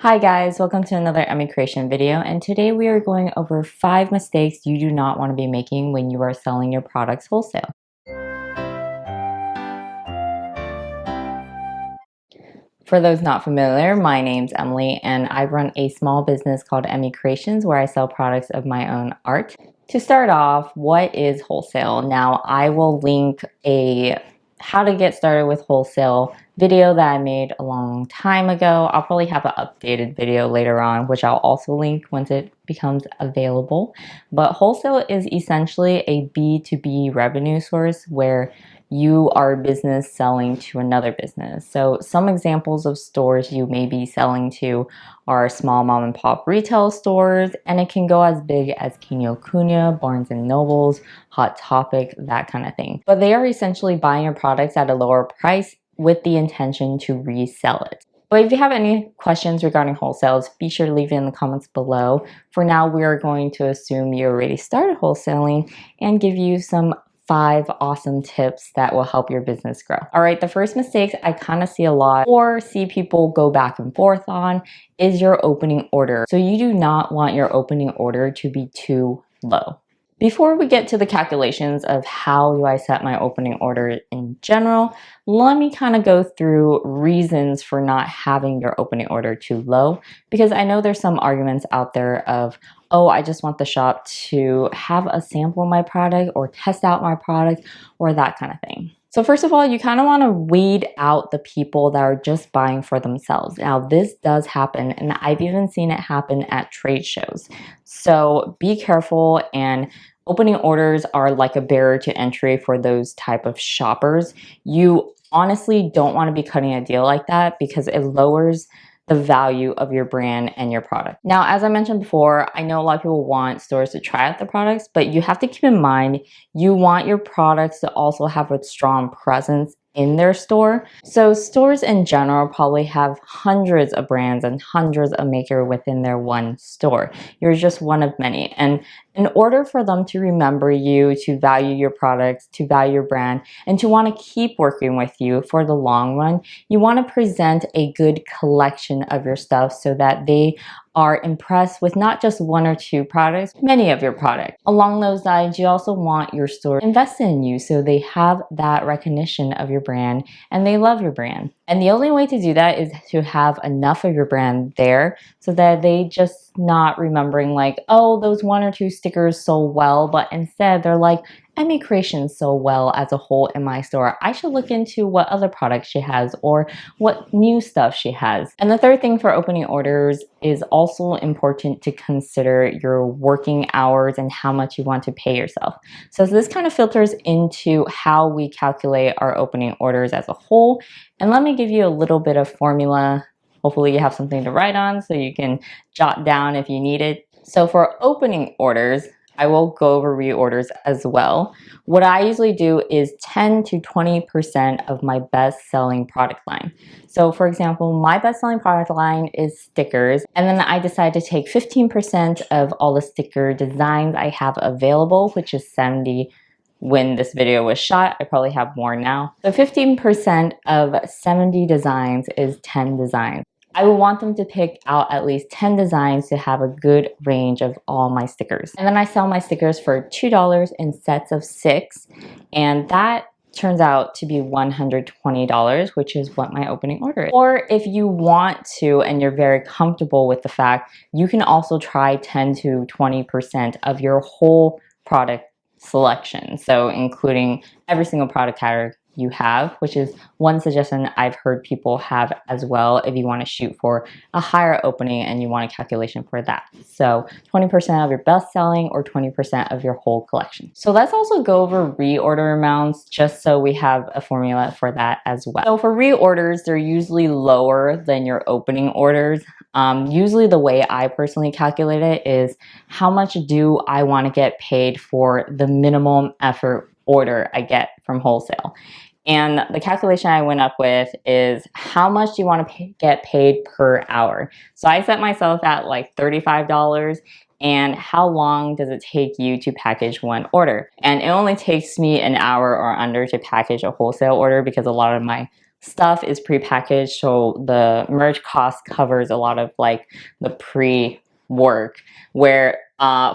Hi guys, welcome to another Emii Creation video, and today we are going over 5 mistakes you do not want to be making when you are selling your products wholesale. For those not familiar, my name's Emily and I run a small business called Emii Creations where I sell products of my own art. To start off, what is wholesale? Now I will link a how to get started with wholesale video that I made a long time ago. I'll probably have an updated video later on, which I'll also link once it becomes available. But wholesale is essentially a B2B revenue source where you are a business selling to another business. So some examples of stores you may be selling to are small mom and pop retail stores, and it can go as big as Kinokuniya, Barnes and Nobles, Hot Topic, that kind of thing. But they are essentially buying your products at a lower price with the intention to resell it. But if you have any questions regarding wholesales, be sure to leave it in the comments below. For now, we are going to assume you already started wholesaling and give you some 5 awesome tips that will help your business grow. All right, the first mistakes I kind of see a lot or see people go back and forth on is your opening order. So you do not want your opening order to be too low. Before we get to the calculations of how do I set my opening order in general, let me kind of go through reasons for not having your opening order too low, because I know there's some arguments out there of, oh, I just want the shop to have a sample of my product or test out my product or that kind of thing. So first of all, you kind of want to weed out the people that are just buying for themselves. Now, this does happen, and I've even seen it happen at trade shows. So be careful, and opening orders are like a barrier to entry for those type of shoppers. You honestly don't want to be cutting a deal like that because it lowers the value of your brand and your product. Now, as I mentioned before, I know a lot of people want stores to try out the products, but you have to keep in mind, you want your products to also have a strong presence in their store. So stores in general probably have hundreds of brands and hundreds of makers within their one store. You're just one of many. And in order for them to remember you, to value your products, to value your brand, and to want to keep working with you for the long run, you want to present a good collection of your stuff so that they are impressed with not just 1 or 2 products, many of your products. Along those lines, you also want your store to invest in you so they have that recognition of your brand and they love your brand. And the only way to do that is to have enough of your brand there so that they just not remembering like, oh, those 1 or 2 stickers sold well, but instead they're like, Emii Creations so well as a whole in my store. I should look into what other products she has or what new stuff she has. And the third thing for opening orders is also important to consider your working hours and how much you want to pay yourself. So this kind of filters into how we calculate our opening orders as a whole. And let me give you a little bit of formula. Hopefully you have something to write on so you can jot down if you need it. So for opening orders, I will go over reorders as well. What I usually do is 10 to 20% of my best selling product line. So for example, my best selling product line is stickers, and then I decide to take 15% of all the sticker designs I have available, which is 70 when this video was shot. I probably have more now. So 15% of 70 designs is 10 designs. I will want them to pick out at least 10 designs to have a good range of all my stickers. And then I sell my stickers for $2 in sets of 6, and that turns out to be $120, which is what my opening order is. Or if you want to and you're very comfortable with the fact, you can also try 10 to 20% of your whole product selection. So including every single product category you have, which is one suggestion I've heard people have as well if you want to shoot for a higher opening and you want a calculation for that. So 20% of your best selling or 20% of your whole collection. So let's also go over reorder amounts just so we have a formula for that as well. So for reorders, they're usually lower than your opening orders. Usually the way I personally calculate it is how much do I want to get paid for the minimum effort order I get from wholesale. And the calculation I went up with is how much do you want to get paid per hour. So I set myself at like $35, and how long does it take you to package one order? And it only takes me an hour or under to package a wholesale order because a lot of my stuff is prepackaged, so the merch cost covers a lot of like the pre-work, where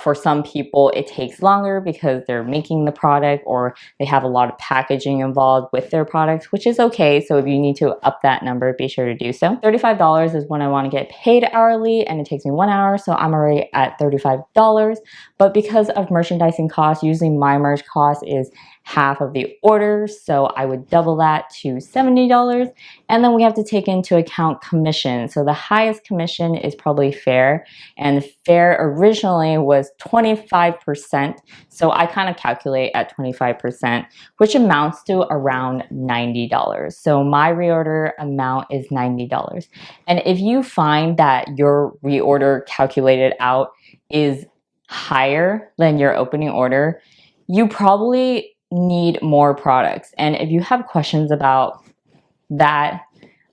for some people it takes longer because they're making the product or they have a lot of packaging involved with their products, which is okay. So if you need to up that number, be sure to do so. $35 is when I want to get paid hourly, and it takes me 1 hour, so I'm already at $35. But because of merchandising costs, usually my merch cost is half of the order, so I would double that to $70. And then we have to take into account commission. So the highest commission is probably Faire, and Faire originally was 25%. So I kind of calculate at 25%, which amounts to around $90. So my reorder amount is $90. And if you find that your reorder calculated out is higher than your opening order, you probably need more products. And if you have questions about that,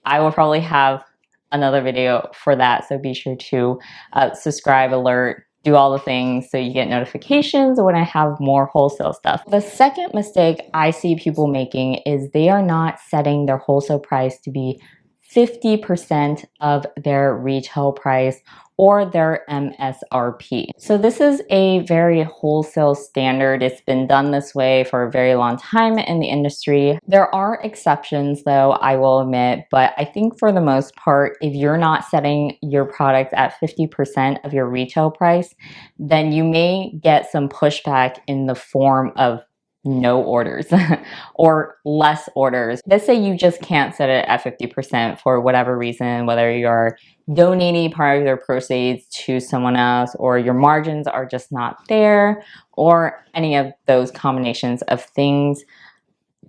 I will probably have another video for that. So be sure to subscribe, alert, do all the things so you get notifications when I have more wholesale stuff. The second mistake I see people making is they are not setting their wholesale price to be 50% of their retail price or their MSRP. So this is a very wholesale standard. It's been done this way for a very long time in the industry. There are exceptions though, I will admit, but I think for the most part, if you're not setting your product at 50% of your retail price, then you may get some pushback in the form of no orders or less orders. Let's say you just can't set it at 50% for whatever reason, whether you're donating part of your proceeds to someone else, or your margins are just not there, or any of those combinations of things.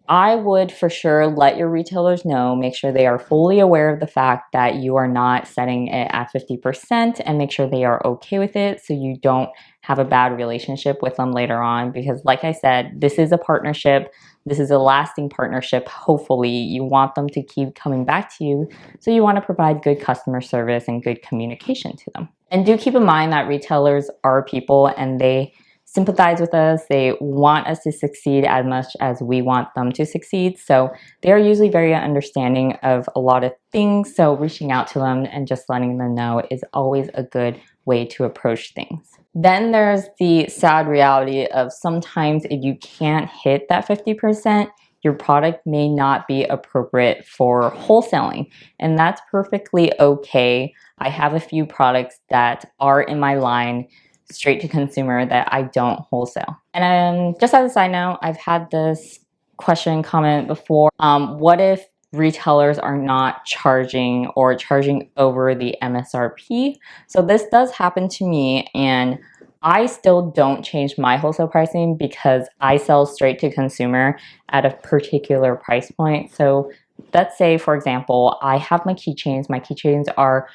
I would for sure let your retailers know, make sure they are fully aware of the fact that you are not setting it at 50%, and make sure they are okay with it so you don't have a bad relationship with them later on. Because like I said, this is a partnership. This is a lasting partnership. Hopefully you want them to keep coming back to you. So you want to provide good customer service and good communication to them. And do keep in mind that retailers are people, and they sympathize with us. They want us to succeed as much as we want them to succeed. So they're usually very understanding of a lot of things. So reaching out to them and just letting them know is always a good way to approach things. Then there's the sad reality of sometimes if you can't hit that 50%, your product may not be appropriate for wholesaling, and that's perfectly okay. I have a few products that are in my line straight to consumer that I don't wholesale. And just as a side note, I've had this question comment before. What if retailers are not charging or charging over the MSRP? So this does happen to me, and I still don't change my wholesale pricing because I sell straight to consumer at a particular price point. So let's say, for example, I have my keychains. My keychains are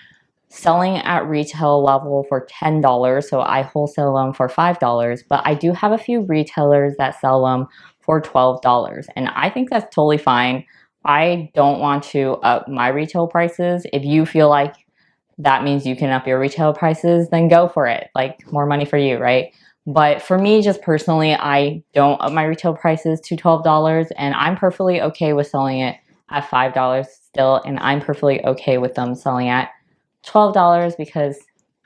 selling at retail level for $10, so I wholesale them for $5, but I do have a few retailers that sell them for $12, and I think that's totally fine. I don't want to up my retail prices. If you feel like that means you can up your retail prices, then go for it. Like, more money for you, right? But for me, just personally, I don't up my retail prices to $12, and I'm perfectly okay with selling it at $5 still, and I'm perfectly okay with them selling at $12 because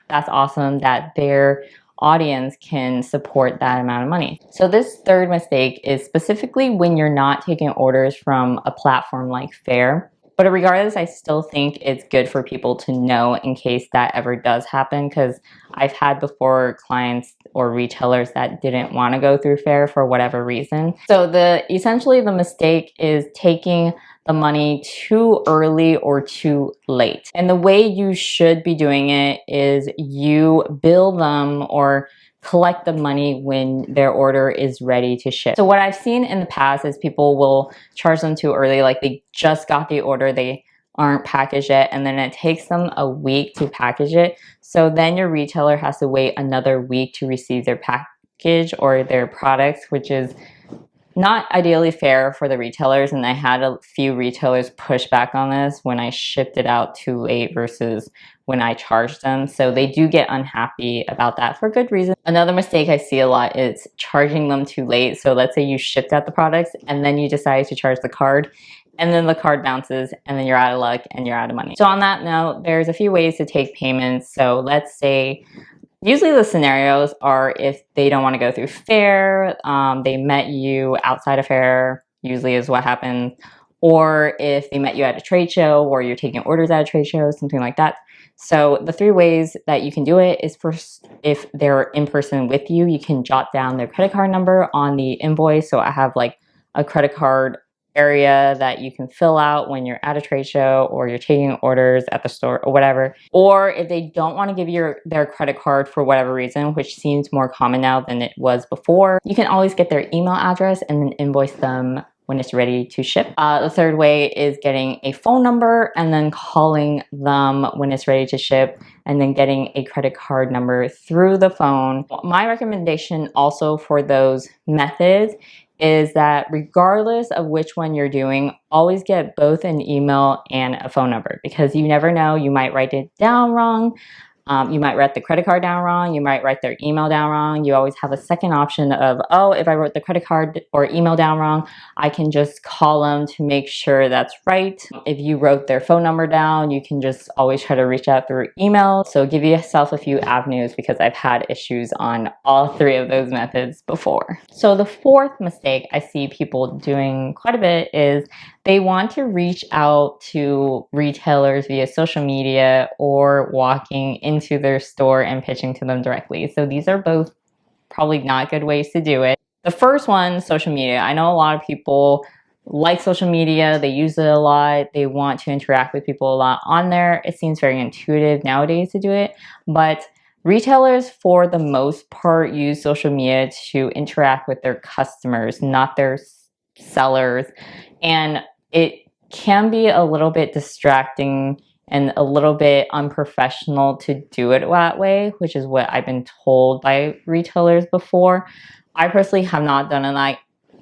that's awesome that their audience can support that amount of money. So this third mistake is specifically when you're not taking orders from a platform like Faire. But regardless, I still think it's good for people to know in case that ever does happen, because I've had before clients or retailers that didn't want to go through Faire for whatever reason. So essentially the mistake is taking the money too early or too late. And the way you should be doing it is you bill them or collect the money when their order is ready to ship. So what I've seen in the past is people will charge them too early, like they just got the order, they aren't packaged yet, and then it takes them a week to package it. So then your retailer has to wait another week to receive their package or their products, which is not ideally fair for the retailers. And I had a few retailers push back on this when I shipped it out too late versus when I charged them. So they do get unhappy about that for good reason. Another mistake I see a lot is charging them too late. So let's say you shipped out the products and then you decide to charge the card, and then the card bounces, and then you're out of luck and you're out of money. So on that note, there's a few ways to take payments. So let's say, usually the scenarios are if they don't want to go through Faire, they met you outside of Faire, usually is what happens, or if they met you at a trade show or you're taking orders at a trade show, something like that. So the three ways that you can do it is, first, if they're in person with you, you can jot down their credit card number on the invoice. So I have like a credit card area that you can fill out when you're at a trade show or you're taking orders at the store or whatever. Or if they don't want to give you their credit card for whatever reason, which seems more common now than it was before, you can always get their email address and then invoice them when it's ready to ship. The third way is getting a phone number and then calling them when it's ready to ship, and then getting a credit card number through the phone. My recommendation also for those methods is that regardless of which one you're doing, always get both an email and a phone number, because you never know, you might write it down wrong. You might write the credit card down wrong. You might write their email down wrong. You always have a second option of, oh, if I wrote the credit card or email down wrong, I can just call them to make sure that's right. If you wrote their phone number down, you can just always try to reach out through email. So give yourself a few avenues, because I've had issues on all three of those methods before. So the fourth mistake I see people doing quite a bit is they want to reach out to retailers via social media or walking into their store and pitching to them directly. So these are both probably not good ways to do it. The first one, social media. I know a lot of people like social media. They use it a lot. They want to interact with people a lot on there. It seems very intuitive nowadays to do it. But retailers, for the most part, use social media to interact with their customers, not their sellers. And it can be a little bit distracting and a little bit unprofessional to do it that way, which is what I've been told by retailers before. I personally have not done it like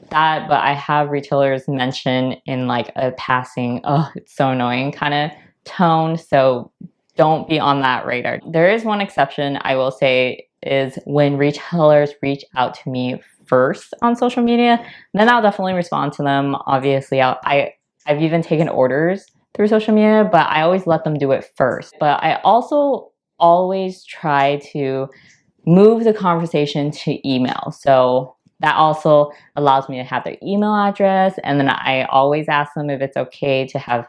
that, but I have retailers mention in like a passing, oh, it's so annoying kind of tone. So don't be on that radar. There is one exception I will say, is when retailers reach out to me first on social media, then I'll definitely respond to them. Obviously, I've even taken orders through social media, but I always let them do it first. But I also always try to move the conversation to email. So that also allows me to have their email address, and then I always ask them if it's okay to have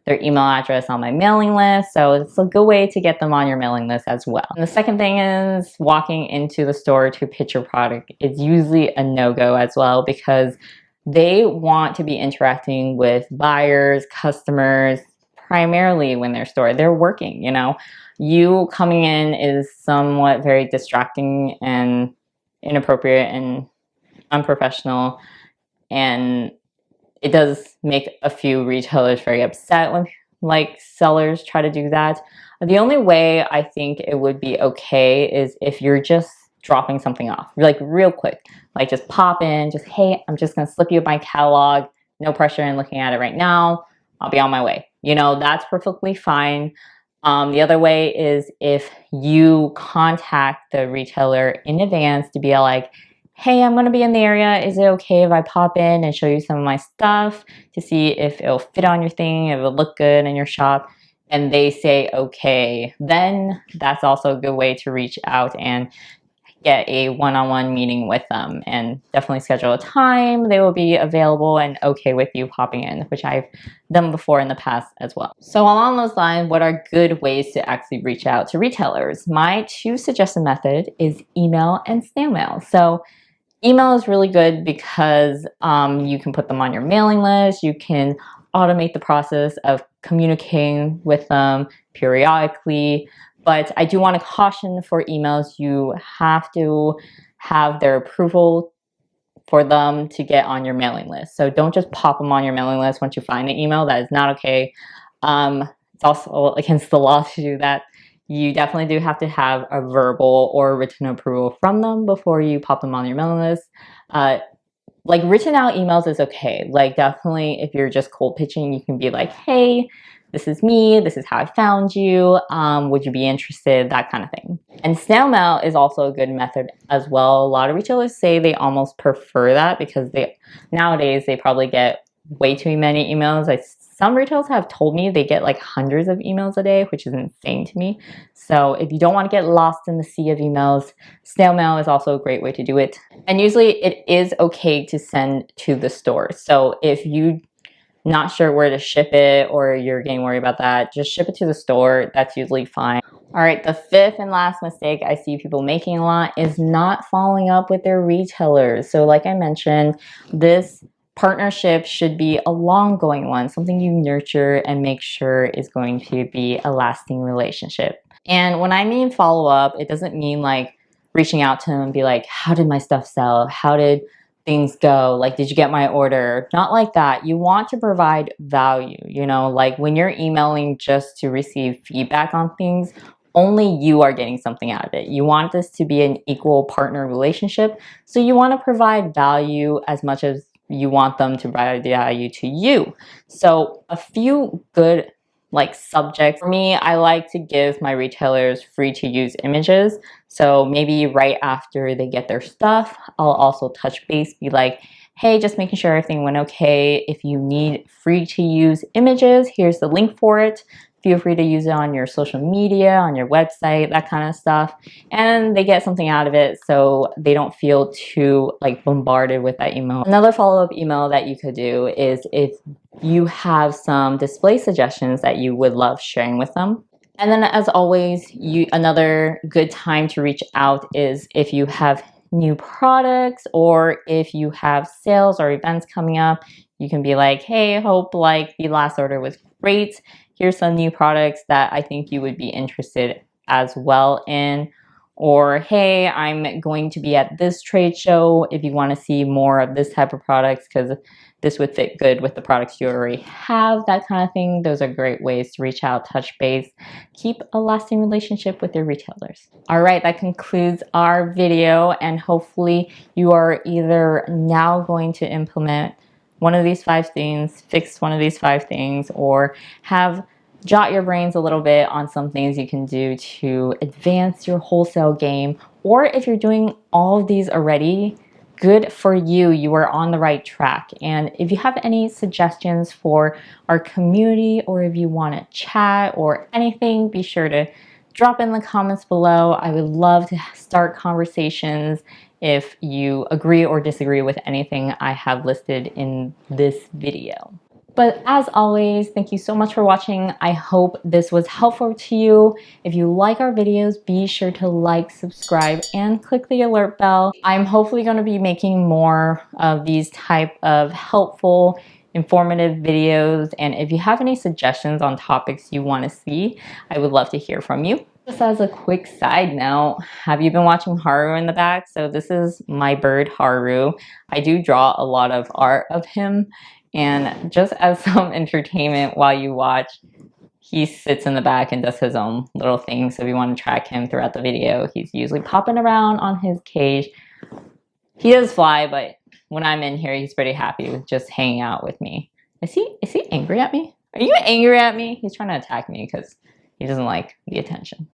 their email address on my mailing list. So it's a good way to get them on your mailing list as well. And the second thing is walking into the store to pitch your product is usually a no-go as well, because they want to be interacting with buyers, customers, primarily when they're store. They're working, you know. You coming in is somewhat very distracting and inappropriate and unprofessional, and it does make a few retailers very upset when like sellers try to do that. The only way I think it would be okay is if you're just dropping something off, like real quick, like just pop in, just, hey, I'm just gonna slip you my catalog, no pressure in looking at it right now, I'll be on my way. You know, that's perfectly fine. The other way is if you contact the retailer in advance to be like, hey, I'm gonna be in the area, is it okay if I pop in and show you some of my stuff to see if it'll fit on your thing, if it'll look good in your shop? And they say okay, then that's also a good way to reach out and get a one-on-one meeting with them, and definitely schedule a time they will be available and okay with you popping in, which I've done before in the past as well. So along those lines, what are good ways to actually reach out to retailers? My two suggested method is email and snail mail. So email is really good because you can put them on your mailing list. You can automate the process of communicating with them periodically. But I do want to caution, for emails, you have to have their approval for them to get on your mailing list. So don't just pop them on your mailing list once you find an email. That is not okay. It's also against the law to do that. You definitely do have to have a verbal or written approval from them before you pop them on your mailing list. Like written out emails is okay. Like definitely if you're just cold pitching, you can be like, hey, this is me, this is how I found you, would you be interested, that kind of thing. And snail mail is also a good method as well. A lot of retailers say they almost prefer that because nowadays they probably get way too many emails. Some retailers have told me they get like hundreds of emails a day, which is insane to me. So if you don't want to get lost in the sea of emails, snail mail is also a great way to do it. And usually it is okay to send to the store. So if you not sure where to ship it or you're getting worried about that, just ship it to the store. That's usually fine. All right, the fifth and last mistake I see people making a lot is not following up with their retailers. So like I mentioned, this partnership should be a long-going one, something you nurture and make sure is going to be a lasting relationship. And when I mean follow up, it doesn't mean like reaching out to them and be like, how did my stuff sell? How did things go? Like, did you get my order? Not like that. You want to provide value, you know, like when you're emailing just to receive feedback on things, only you are getting something out of it. You want this to be an equal partner relationship. So you want to provide value as much as you want them to provide value to you. So a few good subjects. For me, I like to give my retailers free to use images. So maybe right after they get their stuff, I'll also touch base, be like, hey, just making sure everything went okay. If you need free to use images, here's the link for it. Feel free to use it on your social media, on your website, that kind of stuff. And they get something out of it so they don't feel too bombarded with that email. Another follow-up email that you could do is if you have some display suggestions that you would love sharing with them. And then as always, another good time to reach out is if you have new products or if you have sales or events coming up. You can be like, hey, hope the last order was great. Here's some new products that I think you would be interested as well in. Or, hey, I'm going to be at this trade show if you want to see more of this type of products because this would fit good with the products you already have, that kind of thing. Those are great ways to reach out, touch base, keep a lasting relationship with your retailers. All right, that concludes our video, and hopefully you are either now going to implement one of these 5 things, fix one of these 5 things, or jot your brains a little bit on some things you can do to advance your wholesale game. Or if you're doing all of these already, good for you. You are on the right track. And if you have any suggestions for our community, or if you want to chat or anything, be sure to drop in the comments below. I would love to start conversations if you agree or disagree with anything I have listed in this video. But as always, thank you so much for watching. I hope this was helpful to you. If you like our videos, be sure to like, subscribe, and click the alert bell. I'm hopefully going to be making more of these type of helpful, informative videos. And if you have any suggestions on topics you want to see, I would love to hear from you. Just as a quick side note, have you been watching Haru in the back? So this is my bird, Haru. I do draw a lot of art of him. And just as some entertainment while you watch, he sits in the back and does his own little thing. So if you want to track him throughout the video, he's usually popping around on his cage. He does fly, but when I'm in here, he's pretty happy with just hanging out with me. Is he angry at me? Are you angry at me? He's trying to attack me because he doesn't like the attention.